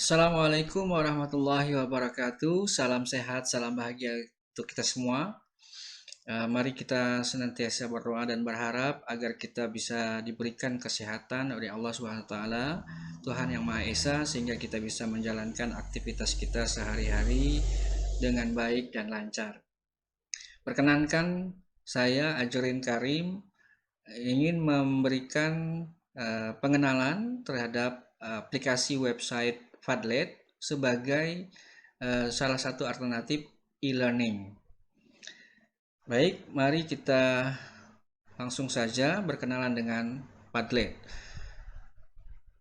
Assalamualaikum warahmatullahi wabarakatuh. Salam sehat, salam bahagia untuk kita semua. Mari kita senantiasa berdoa dan berharap agar kita bisa diberikan kesehatan oleh Allah Subhanahu wa taala, Tuhan yang Maha Esa, sehingga kita bisa menjalankan aktivitas kita sehari-hari dengan baik dan lancar. Perkenankan saya Ajurin Karim ingin memberikan pengenalan terhadap aplikasi website Padlet sebagai salah satu alternatif e-learning. Baik, mari kita langsung saja berkenalan dengan Padlet.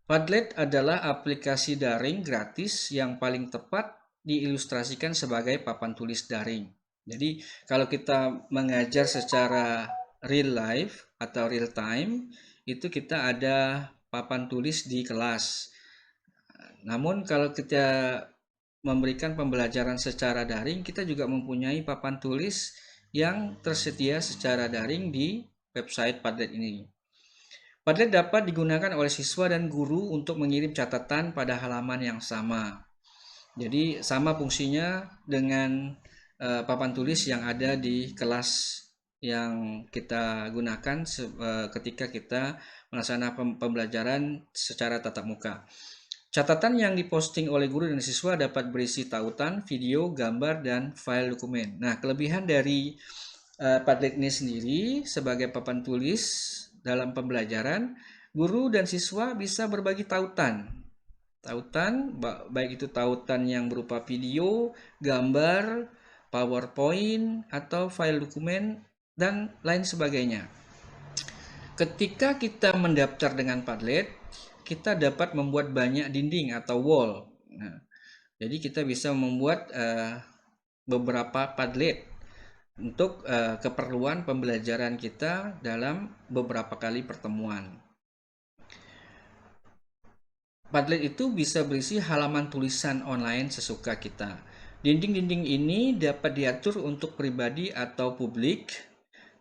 Padlet adalah aplikasi daring gratis yang paling tepat diilustrasikan sebagai papan tulis daring. Jadi, kalau kita mengajar secara real life atau real time, itu kita ada papan tulis di kelas. Namun kalau kita memberikan pembelajaran secara daring, kita juga mempunyai papan tulis yang tersedia secara daring di website Padlet ini. Padlet dapat digunakan oleh siswa dan guru untuk mengirim catatan pada halaman yang sama. Jadi sama fungsinya dengan papan tulis yang ada di kelas yang kita gunakan ketika kita melaksanakan pembelajaran secara tatap muka. Catatan yang diposting oleh guru dan siswa dapat berisi tautan, video, gambar, dan file dokumen. Nah, kelebihan dari Padlet ini sendiri sebagai papan tulis dalam pembelajaran, guru dan siswa bisa berbagi tautan. Tautan, baik itu tautan yang berupa video, gambar, PowerPoint, atau file dokumen, dan lain sebagainya. Ketika kita mendaftar dengan Padlet, kita dapat membuat banyak dinding atau wall. Nah, jadi kita bisa membuat beberapa Padlet untuk keperluan pembelajaran kita dalam beberapa kali pertemuan. Padlet itu bisa berisi halaman tulisan online sesuka kita. Dinding-dinding ini dapat diatur untuk pribadi atau publik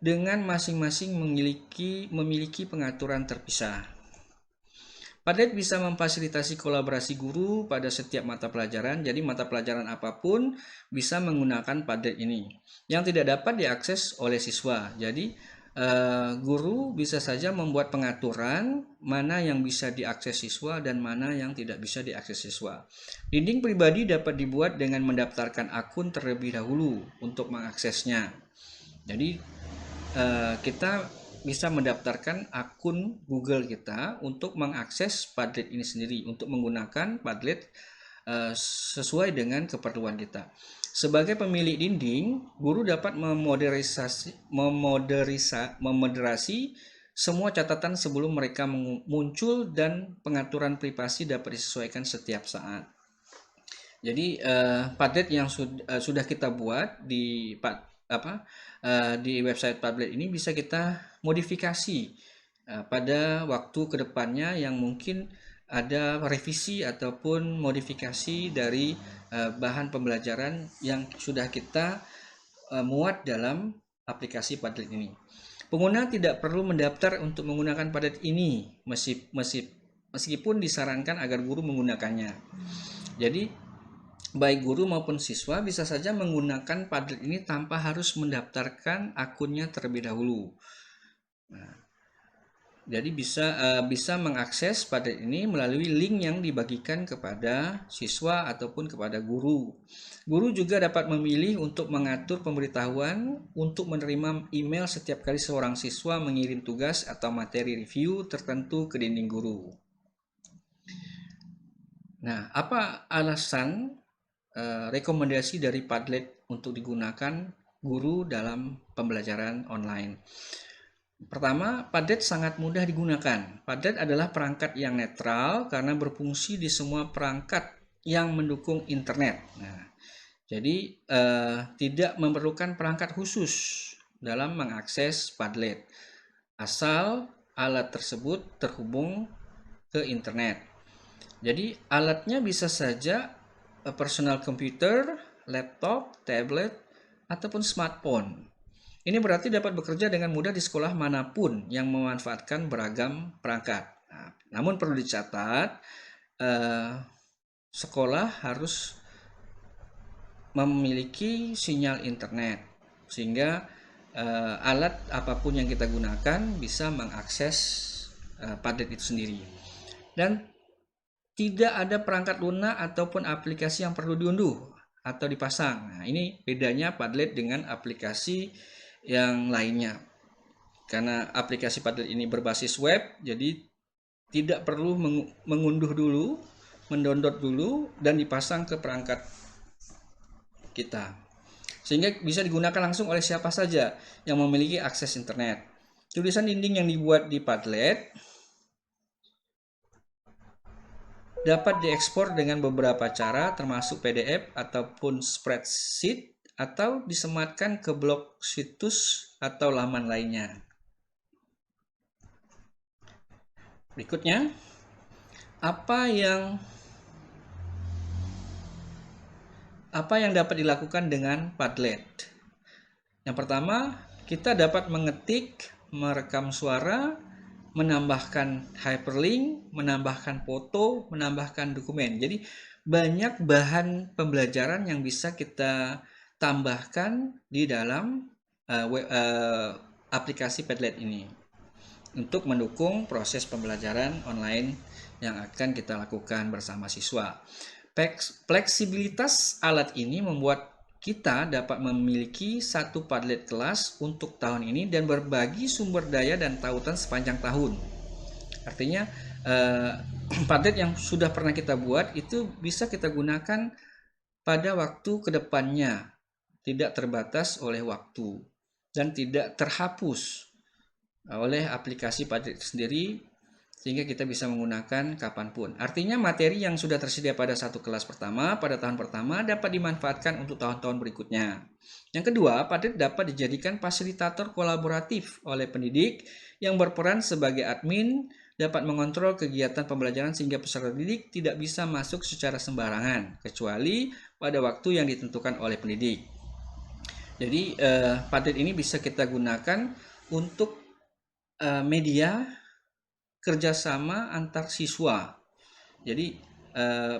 dengan masing-masing memiliki pengaturan terpisah. Padlet bisa memfasilitasi kolaborasi guru pada setiap mata pelajaran, jadi mata pelajaran apapun bisa menggunakan Padlet ini. Yang tidak dapat diakses oleh siswa, jadi guru bisa saja membuat pengaturan mana yang bisa diakses siswa dan mana yang tidak bisa diakses siswa. Dinding pribadi dapat dibuat dengan mendaftarkan akun terlebih dahulu untuk mengaksesnya. Jadi kita bisa mendaftarkan akun Google kita untuk mengakses Padlet ini sendiri, untuk menggunakan Padlet sesuai dengan keperluan kita. Sebagai pemilik dinding, guru dapat memoderasi semua catatan sebelum mereka muncul dan pengaturan privasi dapat disesuaikan setiap saat. Jadi Padlet yang sudah kita buat di website Padlet ini bisa kita modifikasi pada waktu kedepannya yang mungkin ada revisi ataupun modifikasi dari bahan pembelajaran yang sudah kita muat dalam aplikasi Padlet ini. Pengguna tidak perlu mendaftar untuk menggunakan Padlet ini meskipun disarankan agar guru menggunakannya. Jadi baik guru maupun siswa bisa saja menggunakan Padlet ini tanpa harus mendaftarkan akunnya terlebih dahulu. Nah, jadi bisa mengakses Padlet ini melalui link yang dibagikan kepada siswa ataupun kepada guru. Guru juga dapat memilih untuk mengatur pemberitahuan untuk menerima email setiap kali seorang siswa mengirim tugas atau materi review tertentu ke dinding guru. Nah, apa alasan rekomendasi dari Padlet untuk digunakan guru dalam pembelajaran online? Pertama, Padlet sangat mudah digunakan. Padlet adalah perangkat yang netral karena berfungsi di semua perangkat yang mendukung internet. Nah, jadi tidak memerlukan perangkat khusus dalam mengakses Padlet, asal alat tersebut terhubung ke internet. Jadi alatnya bisa saja personal computer, laptop, tablet, ataupun smartphone. Ini berarti dapat bekerja dengan mudah di sekolah manapun yang memanfaatkan beragam perangkat. Nah, namun perlu dicatat, sekolah harus memiliki sinyal internet sehingga alat apapun yang kita gunakan bisa mengakses Padlet itu sendiri. Dan tidak ada perangkat lunak ataupun aplikasi yang perlu diunduh atau dipasang. Nah, ini bedanya Padlet dengan aplikasi yang lainnya. Karena aplikasi Padlet ini berbasis web, jadi tidak perlu mengunduh dulu, mendownload dulu, dan dipasang ke perangkat kita. Sehingga bisa digunakan langsung oleh siapa saja yang memiliki akses internet. Tulisan dinding yang dibuat di Padlet dapat diekspor dengan beberapa cara termasuk PDF ataupun spreadsheet atau disematkan ke blog situs atau laman lainnya. Berikutnya, apa yang dapat dilakukan dengan Padlet? Yang pertama, kita dapat mengetik, merekam suara, menambahkan hyperlink, menambahkan foto, menambahkan dokumen. Jadi banyak bahan pembelajaran yang bisa kita tambahkan di dalam aplikasi Padlet ini untuk mendukung proses pembelajaran online yang akan kita lakukan bersama siswa. Fleksibilitas alat ini membuat kita dapat memiliki satu Padlet kelas untuk tahun ini dan berbagi sumber daya dan tautan sepanjang tahun. Artinya Padlet yang sudah pernah kita buat itu bisa kita gunakan pada waktu kedepannya, tidak terbatas oleh waktu dan tidak terhapus oleh aplikasi Padlet sendiri, sehingga kita bisa menggunakan kapanpun. Artinya materi yang sudah tersedia pada satu kelas pertama pada tahun pertama dapat dimanfaatkan untuk tahun-tahun berikutnya. Yang kedua, Padlet dapat dijadikan fasilitator kolaboratif oleh pendidik yang berperan sebagai admin, dapat mengontrol kegiatan pembelajaran sehingga peserta didik tidak bisa masuk secara sembarangan, kecuali pada waktu yang ditentukan oleh pendidik. Jadi Padlet ini bisa kita gunakan untuk media kerjasama antar siswa. Jadi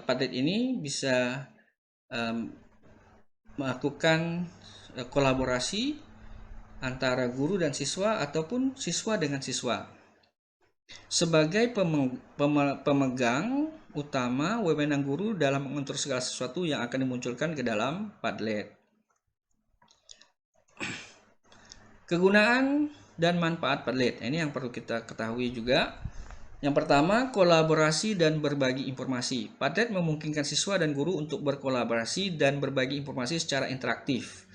Padlet ini bisa melakukan kolaborasi antara guru dan siswa ataupun siswa dengan siswa. Sebagai pemegang utama, wewenang guru dalam mengatur segala sesuatu yang akan dimunculkan ke dalam Padlet. Kegunaan dan manfaat Padlet. Ini yang perlu kita ketahui juga. Yang pertama, kolaborasi dan berbagi informasi. Padlet memungkinkan siswa dan guru untuk berkolaborasi dan berbagi informasi secara interaktif,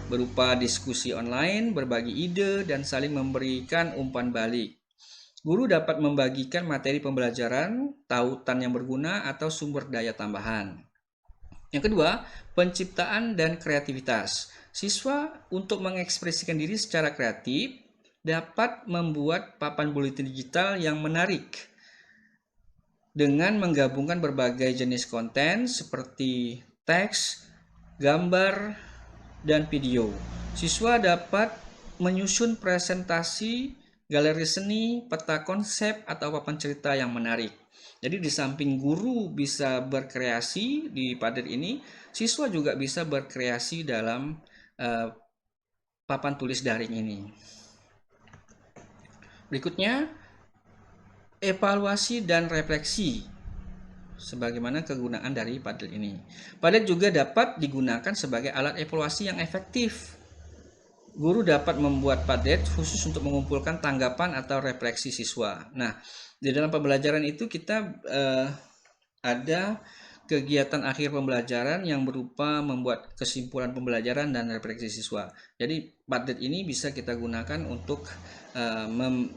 berupa diskusi online, berbagi ide, dan saling memberikan umpan balik. Guru dapat membagikan materi pembelajaran, tautan yang berguna, atau sumber daya tambahan. Yang kedua, penciptaan dan kreativitas. Siswa untuk mengekspresikan diri secara kreatif dapat membuat papan buletin digital yang menarik dengan menggabungkan berbagai jenis konten seperti teks, gambar, dan video. Siswa dapat menyusun presentasi, galeri seni, peta konsep, atau papan cerita yang menarik. Jadi di samping guru bisa berkreasi di Padlet ini, siswa juga bisa berkreasi dalam papan tulis daring ini. Berikutnya, evaluasi dan refleksi sebagaimana kegunaan dari Padlet ini. Padlet juga dapat digunakan sebagai alat evaluasi yang efektif. Guru dapat membuat Padlet khusus untuk mengumpulkan tanggapan atau refleksi siswa. Nah, di dalam pembelajaran itu kita ada kegiatan akhir pembelajaran yang berupa membuat kesimpulan pembelajaran dan refleksi siswa. Jadi Padlet ini bisa kita gunakan untuk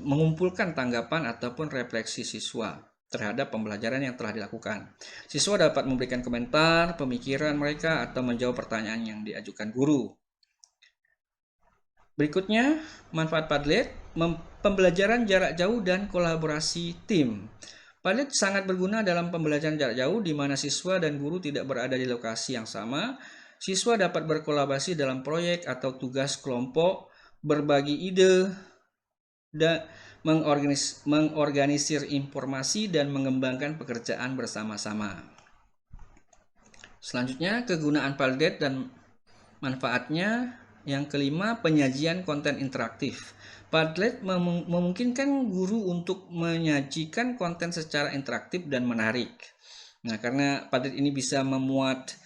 mengumpulkan tanggapan ataupun refleksi siswa terhadap pembelajaran yang telah dilakukan. Siswa dapat memberikan komentar, pemikiran mereka, atau menjawab pertanyaan yang diajukan guru. Berikutnya, manfaat Padlet, pembelajaran jarak jauh dan kolaborasi tim. Padlet sangat berguna dalam pembelajaran jarak jauh di mana siswa dan guru tidak berada di lokasi yang sama. Siswa dapat berkolaborasi dalam proyek atau tugas kelompok, berbagi ide, dan mengorganisir informasi dan mengembangkan pekerjaan bersama-sama. Selanjutnya, kegunaan Padlet dan manfaatnya. Yang kelima, penyajian konten interaktif. Padlet memungkinkan guru untuk menyajikan konten secara interaktif dan menarik. Nah, karena Padlet ini bisa memuat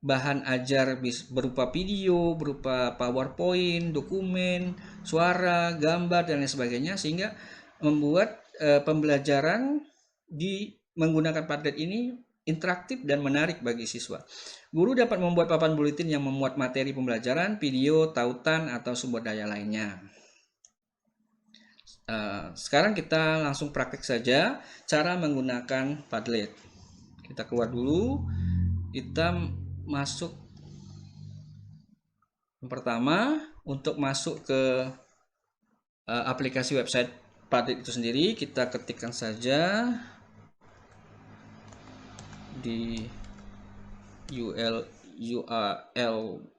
bahan ajar berupa video, berupa PowerPoint, dokumen, suara, gambar, dan lain sebagainya, sehingga membuat pembelajaran menggunakan Padlet ini interaktif dan menarik bagi siswa. Guru dapat membuat papan buletin yang memuat materi pembelajaran, video, tautan, atau sumber daya lainnya. Sekarang kita langsung praktik saja cara menggunakan Padlet. Kita keluar dulu, kita masuk. Yang pertama, untuk masuk ke aplikasi website Padlet itu sendiri, kita ketikkan saja di URL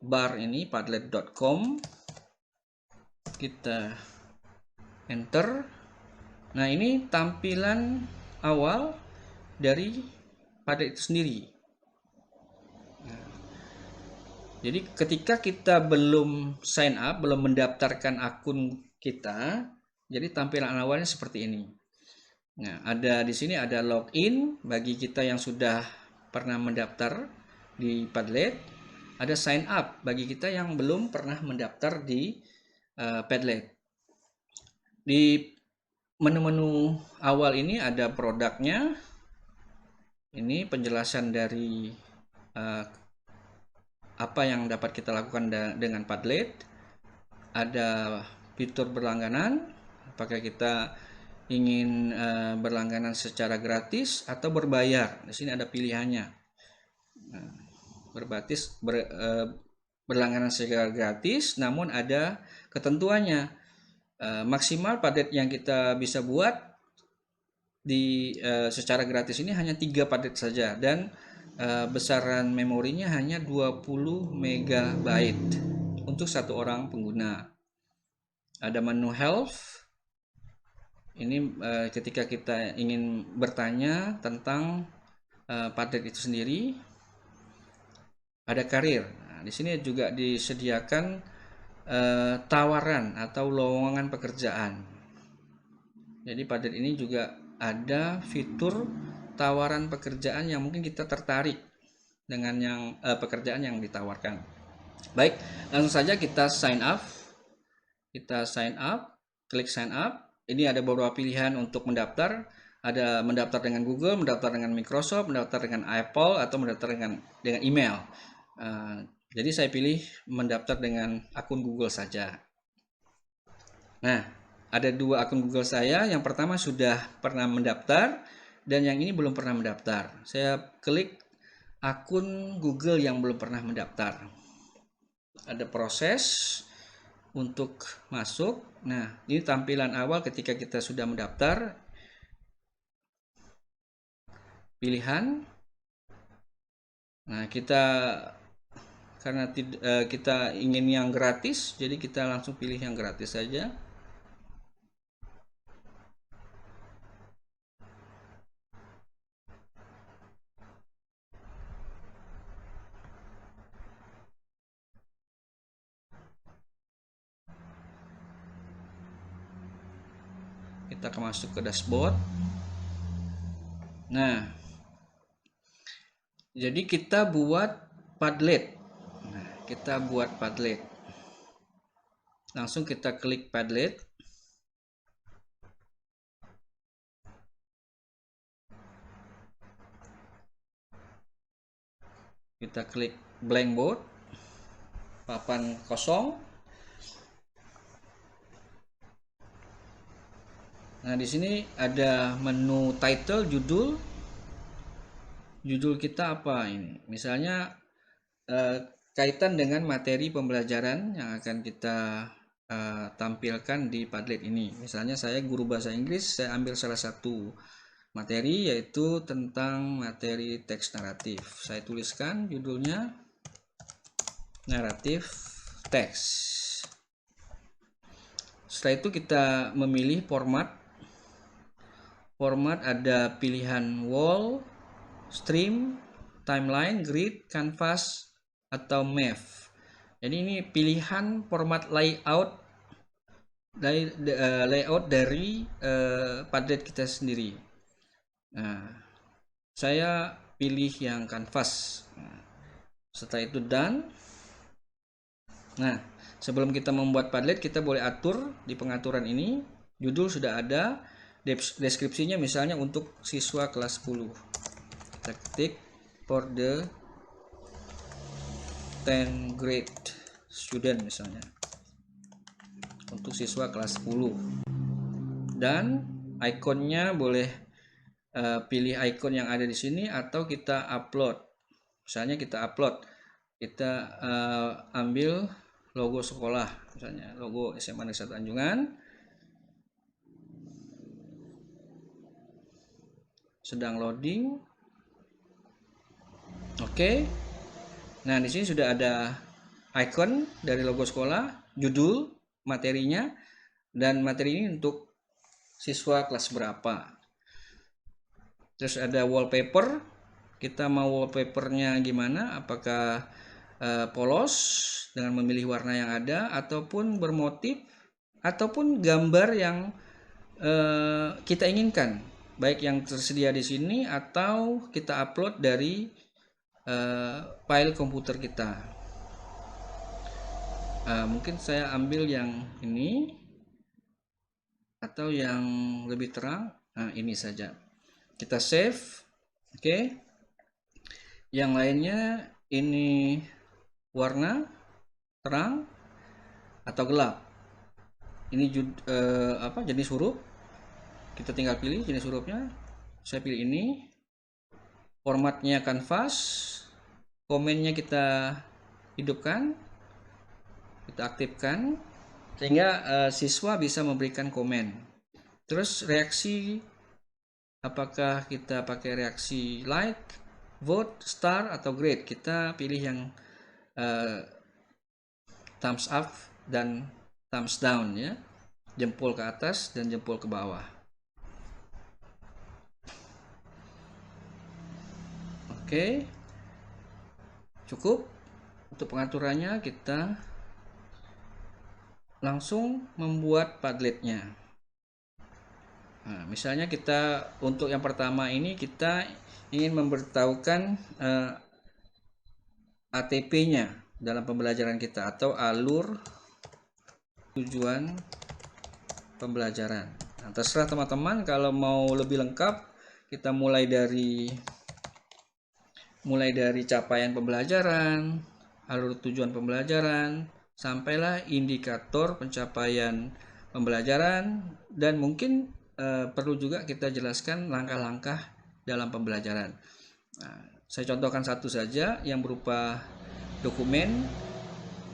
bar ini padlet.com, kita enter. Nah, ini tampilan awal dari Padlet itu sendiri. Jadi ketika kita belum sign up, belum mendaftarkan akun kita, jadi tampilan awalnya seperti ini. Nah, di sini ada login bagi kita yang sudah pernah mendaftar di Padlet. Ada sign up bagi kita yang belum pernah mendaftar di Padlet. Di menu-menu awal ini ada produknya. Ini penjelasan dari apa yang dapat kita lakukan dengan Padlet. Ada fitur berlangganan, apakah kita ingin berlangganan secara gratis atau berbayar. Di sini ada pilihannya. Berlangganan secara gratis, namun ada ketentuannya. Maksimal Padlet yang kita bisa buat secara gratis ini hanya 3 Padlet saja, dan besaran memorinya hanya 20 MB untuk satu orang pengguna. Ada menu health. Ini ketika kita ingin bertanya tentang Padlet itu sendiri. Ada karir. Nah, di sini juga disediakan tawaran atau lowongan pekerjaan. Jadi Padlet ini juga ada fitur tawaran pekerjaan yang mungkin kita tertarik dengan pekerjaan yang ditawarkan. Baik, langsung saja kita sign up. Kita sign up, klik sign up. Ini ada beberapa pilihan untuk mendaftar. Ada mendaftar dengan Google, mendaftar dengan Microsoft, mendaftar dengan Apple, atau mendaftar dengan email. Jadi saya pilih mendaftar dengan akun Google saja. Nah, ada 2 akun Google saya. Yang pertama sudah pernah mendaftar, dan yang ini belum pernah mendaftar. Saya klik akun Google yang belum pernah mendaftar. Ada proses untuk masuk. Nah, ini tampilan awal ketika kita sudah mendaftar. Pilihan. Nah, karena kita ingin yang gratis, jadi kita langsung pilih yang gratis saja. Kita akan masuk ke dashboard. Nah, jadi kita buat Padlet. Nah, kita buat Padlet. Langsung kita klik Padlet. Kita klik Blackboard, papan kosong. Nah, di sini ada menu title, judul. Judul kita apa ini? Misalnya kaitan dengan materi pembelajaran yang akan kita tampilkan di Padlet ini. Misalnya saya guru bahasa Inggris, saya ambil salah satu materi yaitu tentang materi teks naratif. Saya tuliskan judulnya naratif teks. Setelah itu kita memilih format. Format ada pilihan wall, stream, timeline, grid, canvas, atau math. Jadi ini pilihan format layout dari Padlet kita sendiri. Nah, saya pilih yang canvas. Setelah itu done. Nah, sebelum kita membuat Padlet, kita boleh atur di pengaturan ini. Judul sudah ada, deskripsinya misalnya untuk siswa kelas 10. Kita ketik for the 10 grade student misalnya. Untuk siswa kelas 10. Dan ikonnya boleh pilih ikon yang ada di sini atau kita upload. Misalnya kita upload, kita ambil logo sekolah, misalnya logo SMA Negeri 1 Anjungan. Sedang loading. Oke. Nah, di sini sudah ada icon dari logo sekolah, judul, materinya, dan materi ini untuk siswa kelas berapa. Terus ada wallpaper. Kita mau wallpapernya gimana? Apakah polos dengan memilih warna yang ada, ataupun bermotif, ataupun gambar yang kita inginkan, baik yang tersedia di sini atau kita upload dari file komputer kita. Mungkin saya ambil yang ini atau yang lebih terang. Nah, ini saja. Kita save. Oke. Yang lainnya ini warna terang atau gelap. Ini jenis huruf. Kita tinggal pilih jenis hurufnya. Saya pilih ini. Formatnya canvas. Komennya kita hidupkan. Kita aktifkan sehingga siswa bisa memberikan komen. Terus reaksi, apakah kita pakai reaksi like, vote, star, atau grade. Kita pilih yang thumbs up dan thumbs down ya. Jempol ke atas dan jempol ke bawah. Oke. Cukup untuk pengaturannya. Kita langsung membuat Padletnya. Nah, misalnya kita untuk yang pertama ini kita ingin memberitahukan ATP-nya dalam pembelajaran kita atau alur tujuan pembelajaran. Nah, terserah teman-teman kalau mau lebih lengkap, kita mulai dari capaian pembelajaran, alur tujuan pembelajaran, sampailah indikator pencapaian pembelajaran, dan mungkin perlu juga kita jelaskan langkah-langkah dalam pembelajaran. Nah, saya contohkan satu saja yang berupa dokumen.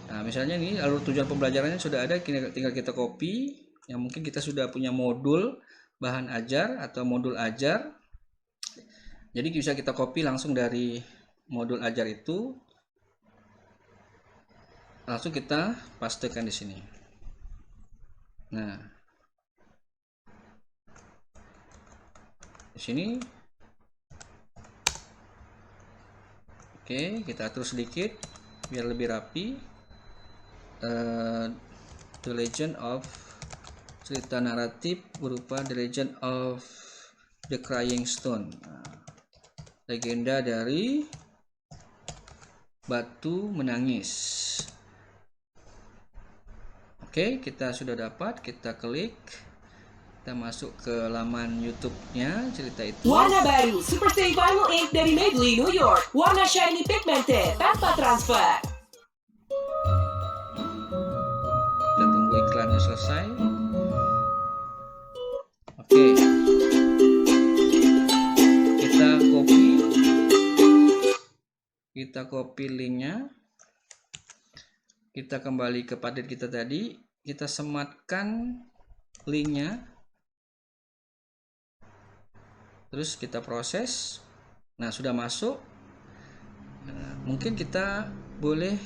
Nah, misalnya ini alur tujuan pembelajarannya sudah ada, tinggal kita copy. Yang mungkin kita sudah punya modul bahan ajar atau modul ajar. Jadi bisa kita copy langsung dari modul ajar itu. Langsung kita pastekan di sini. Nah, di sini, oke, kita atur sedikit biar lebih rapi. The Legend of, cerita naratif berupa The Legend of the Crying Stone. Nah, legenda dari batu menangis. Oke, kita sudah dapat, kita klik, kita masuk ke laman YouTube-nya cerita itu. Warna baru Super Stay Vinyl Ink dari Maybelline New York. Warna shiny pigmented tanpa transfer. Kita tunggu iklannya selesai. Oke, kita copy linknya. Kita kembali ke Padlet kita tadi, kita sematkan linknya, terus kita proses. Nah, sudah masuk. Mungkin kita boleh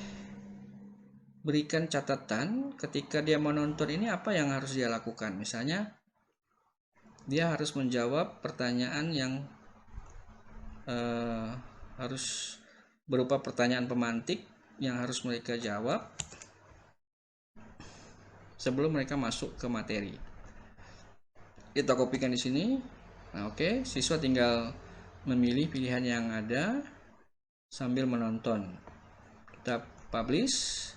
berikan catatan ketika dia menonton ini apa yang harus dia lakukan. Misalnya dia harus menjawab pertanyaan yang harus berupa pertanyaan pemantik yang harus mereka jawab sebelum mereka masuk ke materi. Kita kopikan di sini. Nah, oke, siswa tinggal memilih pilihan yang ada sambil menonton. Kita publish.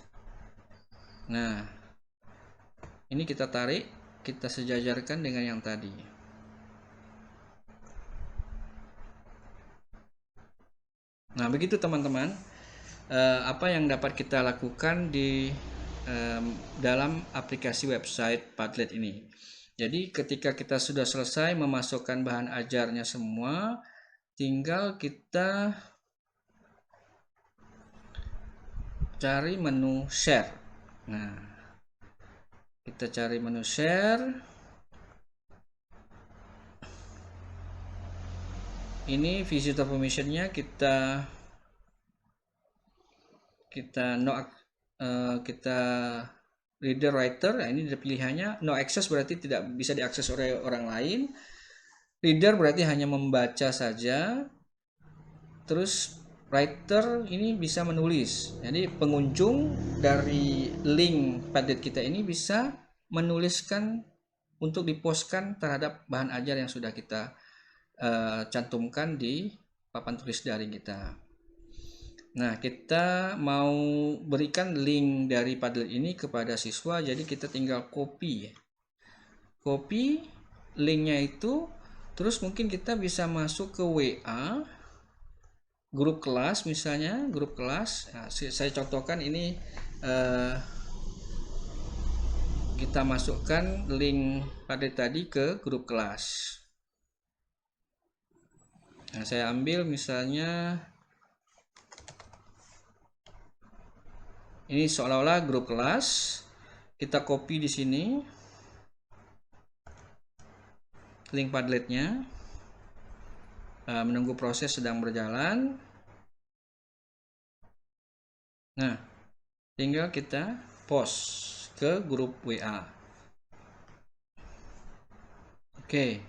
Nah, ini kita tarik, kita sejajarkan dengan yang tadi. Nah, begitu teman-teman, apa yang dapat kita lakukan di dalam aplikasi website Padlet ini. Jadi ketika kita sudah selesai memasukkan bahan ajarnya semua, tinggal kita cari menu share. Nah, kita cari menu share. Ini visitor permission-nya kita reader writer. Nah, ini pilihannya no access berarti tidak bisa diakses oleh orang lain. Reader berarti hanya membaca saja. Terus writer ini bisa menulis. Jadi pengunjung dari link Padlet kita ini bisa menuliskan untuk dipostkan terhadap bahan ajar yang sudah kita cantumkan di papan tulis daring kita. Nah, kita mau berikan link dari Padlet ini kepada siswa, jadi kita tinggal copy linknya itu, terus mungkin kita bisa masuk ke WA grup kelas, misalnya grup kelas. Nah, saya contohkan ini, kita masukkan link Padlet tadi ke grup kelas. Nah, saya ambil misalnya ini seolah-olah grup kelas, kita copy di sini link Padletnya. Menunggu proses sedang berjalan. Nah, tinggal kita post ke grup WA. Oke.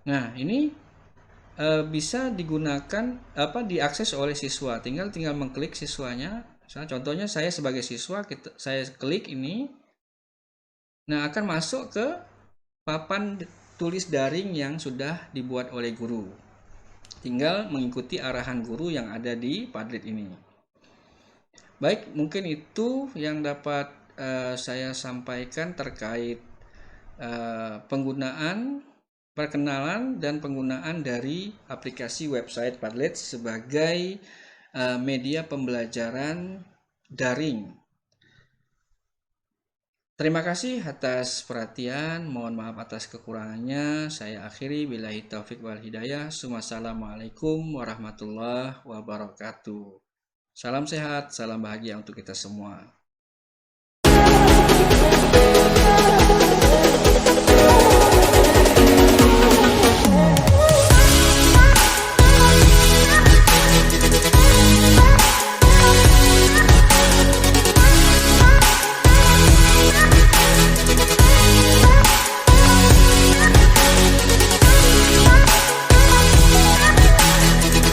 Nah, ini bisa digunakan diakses oleh siswa. Tinggal mengklik siswanya. Misalnya, contohnya saya sebagai siswa, saya klik ini. Nah, akan masuk ke papan tulis daring yang sudah dibuat oleh guru. Tinggal mengikuti arahan guru yang ada di Padlet ini. Baik, mungkin itu yang dapat saya sampaikan terkait perkenalan dan penggunaan dari aplikasi website Padlet sebagai media pembelajaran daring. Terima kasih atas perhatian, mohon maaf atas kekurangannya. Saya akhiri, billahi taufik wal hidayah. Wassalamualaikum warahmatullahi wabarakatuh. Salam sehat, salam bahagia untuk kita semua.